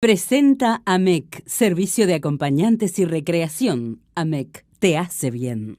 Presenta AMEC, Servicio de Acompañantes y Recreación. AMEC, te hace bien.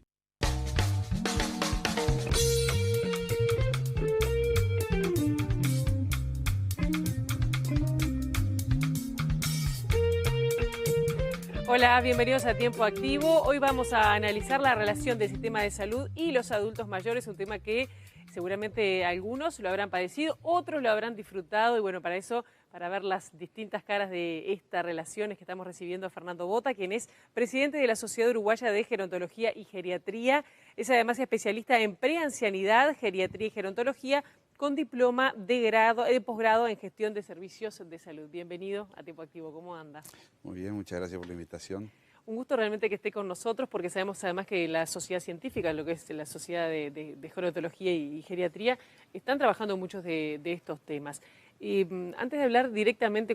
Hola, bienvenidos a Tiempo Activo. Hoy vamos a analizar la relación del sistema de salud y los adultos mayores, un tema que seguramente algunos lo habrán padecido, otros lo habrán disfrutado y bueno, para eso, para ver las distintas caras de esta relación, es que estamos recibiendo a Fernando Bota, quien es presidente de la Sociedad Uruguaya de Gerontología y Geriatría. Es además especialista en preancianidad, geriatría y gerontología, con diploma de posgrado en gestión de servicios de salud. Bienvenido a Tiempo Activo, ¿cómo anda? Muy bien, muchas gracias por la invitación. Un gusto realmente que esté con nosotros porque sabemos además que la sociedad científica, lo que es la sociedad de gerontología y geriatría, están trabajando muchos de estos temas. Antes de hablar directamente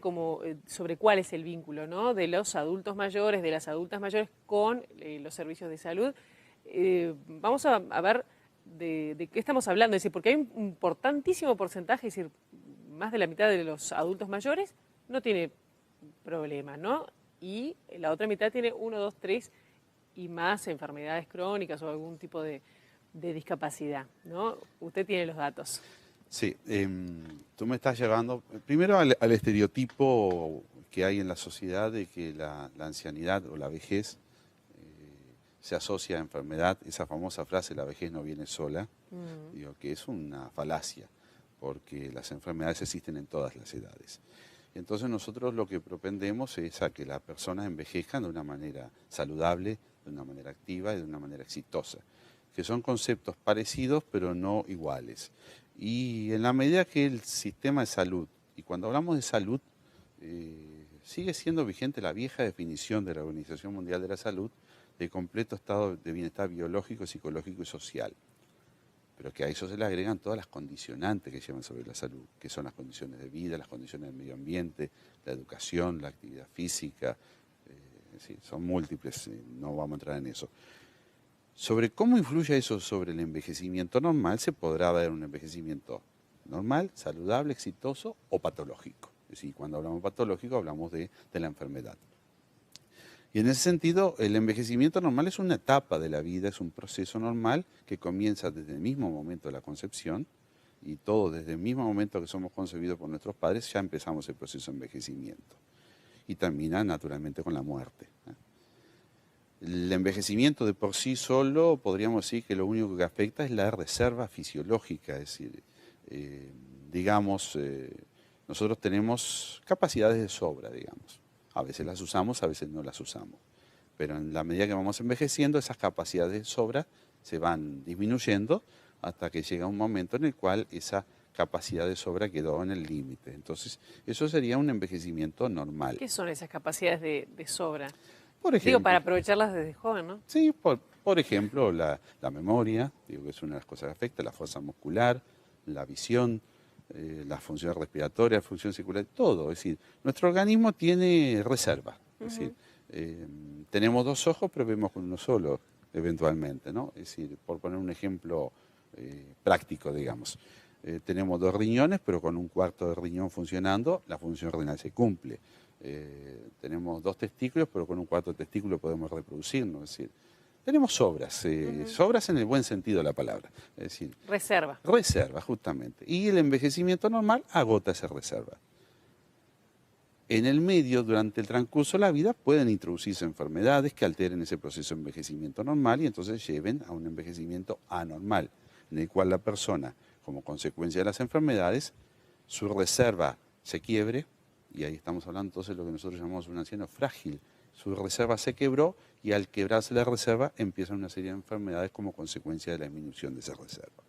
sobre cuál es el vínculo, ¿no?, de los adultos mayores, de las adultas mayores con los servicios de salud, vamos a ver de qué estamos hablando. Es decir, porque hay un importantísimo porcentaje, es decir, más de la mitad de los adultos mayores no tiene problemas, ¿no? Y la otra mitad tiene 1, 2, 3 y más enfermedades crónicas o algún tipo de discapacidad, ¿no? Usted tiene los datos. Sí, tú me estás llevando primero al estereotipo que hay en la sociedad de que la ancianidad o la vejez se asocia a enfermedad. Esa famosa frase, la vejez no viene sola, digo que es una falacia, porque las enfermedades existen en todas las edades. Entonces nosotros lo que propendemos es a que las personas envejezcan de una manera saludable, de una manera activa y de una manera exitosa, que son conceptos parecidos pero no iguales. Y en la medida que el sistema de salud, y cuando hablamos de salud, sigue siendo vigente la vieja definición de la Organización Mundial de la Salud de completo estado de bienestar biológico, psicológico y social. Pero que a eso se le agregan todas las condicionantes que llevan sobre la salud, que son las condiciones de vida, las condiciones del medio ambiente, la educación, la actividad física, sí, son múltiples, no vamos a entrar en eso. Sobre cómo influye eso sobre el envejecimiento normal, se podrá ver un envejecimiento normal, saludable, exitoso o patológico. Es decir, cuando hablamos patológico hablamos de la enfermedad. Y en ese sentido, el envejecimiento normal es una etapa de la vida, es un proceso normal que comienza desde el mismo momento de la concepción y todo desde el mismo momento que somos concebidos por nuestros padres ya empezamos el proceso de envejecimiento y termina naturalmente con la muerte. El envejecimiento de por sí solo podríamos decir que lo único que afecta es la reserva fisiológica, es decir, nosotros tenemos capacidades de sobra, digamos. A veces las usamos, a veces no las usamos. Pero en la medida que vamos envejeciendo, esas capacidades de sobra se van disminuyendo hasta que llega un momento en el cual esa capacidad de sobra quedó en el límite. Entonces, eso sería un envejecimiento normal. ¿Qué son esas capacidades de sobra? Por ejemplo, digo, para aprovecharlas desde joven, ¿no? Sí, por ejemplo, la memoria, digo que es una de las cosas que afecta, la fuerza muscular, la visión, la función respiratoria, la función circulatoria, todo. Es decir, nuestro organismo tiene reserva. Es decir, tenemos 2 ojos, pero vemos con uno solo, eventualmente, ¿no? Es decir, por poner un ejemplo práctico, digamos. Tenemos 2 riñones, pero con un cuarto de riñón funcionando, la función renal se cumple. Tenemos 2 testículos, pero con un cuarto de testículo podemos reproducirnos. Es decir, tenemos sobras, sobras en el buen sentido de la palabra. Es decir, reserva. Reserva, justamente. Y el envejecimiento normal agota esa reserva. En el medio, durante el transcurso de la vida, pueden introducirse enfermedades que alteren ese proceso de envejecimiento normal y entonces lleven a un envejecimiento anormal, en el cual la persona, como consecuencia de las enfermedades, su reserva se quiebre, y ahí estamos hablando entonces de lo que nosotros llamamos un anciano frágil. Su reserva se quebró y al quebrarse la reserva empiezan una serie de enfermedades como consecuencia de la disminución de esa reserva.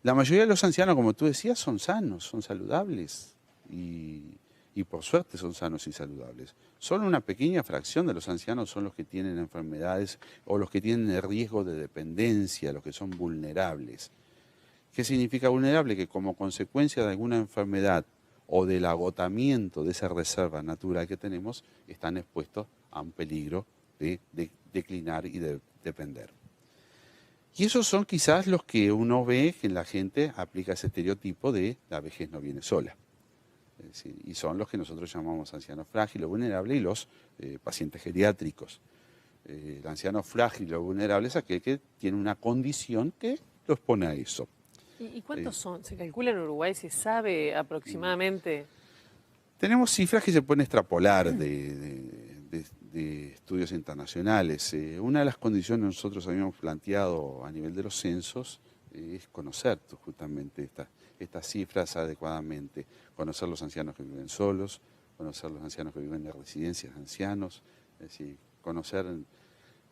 La mayoría de los ancianos, como tú decías, son sanos, son saludables y por suerte son sanos y saludables. Solo una pequeña fracción de los ancianos son los que tienen enfermedades o los que tienen el riesgo de dependencia, los que son vulnerables. ¿Qué significa vulnerable? Que como consecuencia de alguna enfermedad o del agotamiento de esa reserva natural que tenemos, están expuestos a un peligro de declinar y de depender. Y esos son quizás los que uno ve que la gente aplica ese estereotipo de la vejez no viene sola. Es decir, y son los que nosotros llamamos ancianos frágiles, vulnerables y los pacientes geriátricos. El anciano frágil o vulnerable es aquel que tiene una condición que lo expone a eso. ¿Y cuántos son? ¿Se calcula en Uruguay? ¿Se sabe aproximadamente? Tenemos cifras que se pueden extrapolar de estudios internacionales. Una de las condiciones que nosotros habíamos planteado a nivel de los censos es conocer justamente estas cifras adecuadamente, conocer los ancianos que viven solos, conocer los ancianos que viven en residencias de ancianos, es decir, conocer...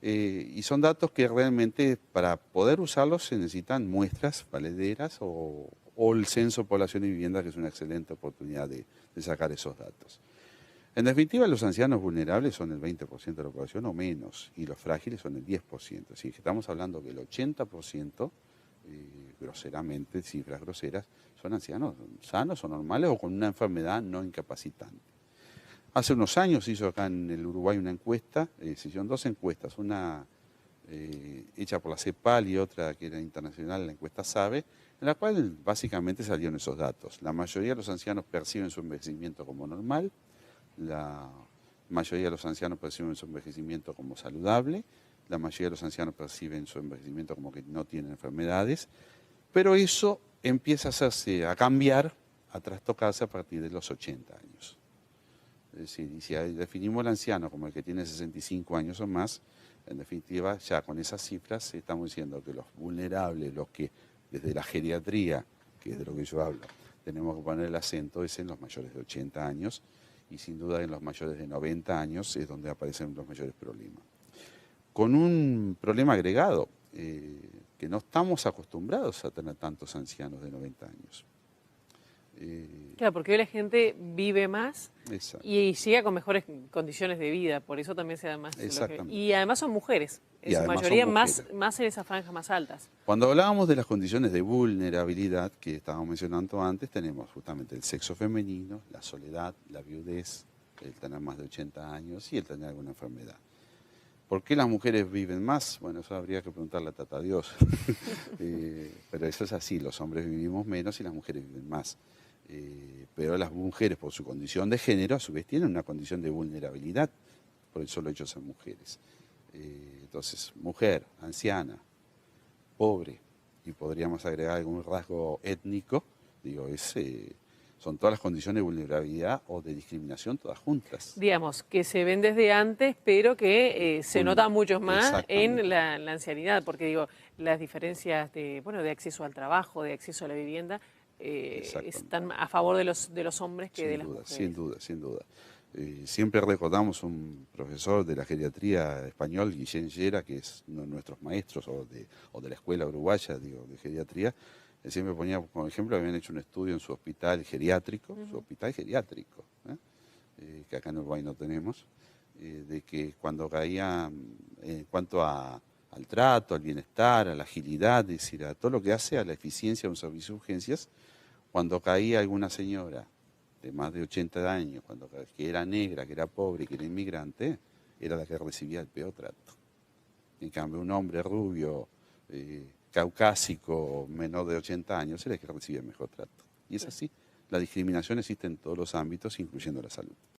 y son datos que realmente para poder usarlos se necesitan muestras valederas o el censo población y vivienda, que es una excelente oportunidad de sacar esos datos. En definitiva, los ancianos vulnerables son el 20% de la población o menos, y los frágiles son el 10%. Así que estamos hablando que el 80%, groseramente, cifras groseras, son ancianos sanos o normales o con una enfermedad no incapacitante. Hace unos años se hizo acá en el Uruguay una encuesta, se hicieron dos encuestas, una hecha por la CEPAL y otra que era internacional, la encuesta SABE, en la cual básicamente salieron esos datos. La mayoría de los ancianos perciben su envejecimiento como normal, la mayoría de los ancianos perciben su envejecimiento como saludable, la mayoría de los ancianos perciben su envejecimiento como que no tienen enfermedades, pero eso empieza a cambiar, a trastocarse a partir de los 80 años. Es decir, y si definimos al anciano como el que tiene 65 años o más, en definitiva, ya con esas cifras estamos diciendo que los vulnerables, los que desde la geriatría, que es de lo que yo hablo, tenemos que poner el acento es en los mayores de 80 años y sin duda en los mayores de 90 años es donde aparecen los mayores problemas. Con un problema agregado, que no estamos acostumbrados a tener tantos ancianos de 90 años. Claro, porque hoy la gente vive más y llega con mejores condiciones de vida, por eso también se da más. Y además son mujeres, en su mayoría más en esas franjas más altas. Cuando hablábamos de las condiciones de vulnerabilidad que estábamos mencionando antes, tenemos justamente el sexo femenino, la soledad, la viudez, el tener más de 80 años y el tener alguna enfermedad. ¿Por qué las mujeres viven más? Bueno, eso habría que preguntarle a Tata Dios. Pero eso es así, los hombres vivimos menos y las mujeres viven más. Pero las mujeres, por su condición de género, a su vez tienen una condición de vulnerabilidad por el solo hecho de ser mujeres. Entonces, mujer, anciana, pobre, y podríamos agregar algún rasgo étnico, digo, son todas las condiciones de vulnerabilidad o de discriminación todas juntas. Digamos, que se ven desde antes, pero que se nota mucho más en la ancianidad, porque digo, las diferencias de acceso al trabajo, de acceso a la vivienda, están a favor de los hombres que de las mujeres. Sin duda. Siempre recordamos un profesor de la geriatría español, Guillén Llera, que es uno de nuestros maestros o de la escuela uruguaya de geriatría. Él siempre ponía como ejemplo, habían hecho un estudio en su hospital geriátrico, que acá en Uruguay no tenemos, de que cuando caía en cuanto al trato, al bienestar, a la agilidad, es decir, a todo lo que hace a la eficiencia de un servicio de urgencias, cuando caía alguna señora de más de 80 años, que era negra, que era pobre, que era inmigrante, era la que recibía el peor trato. En cambio, un hombre rubio, caucásico, menor de 80 años, era el que recibía el mejor trato. Y es así. La discriminación existe en todos los ámbitos, incluyendo la salud.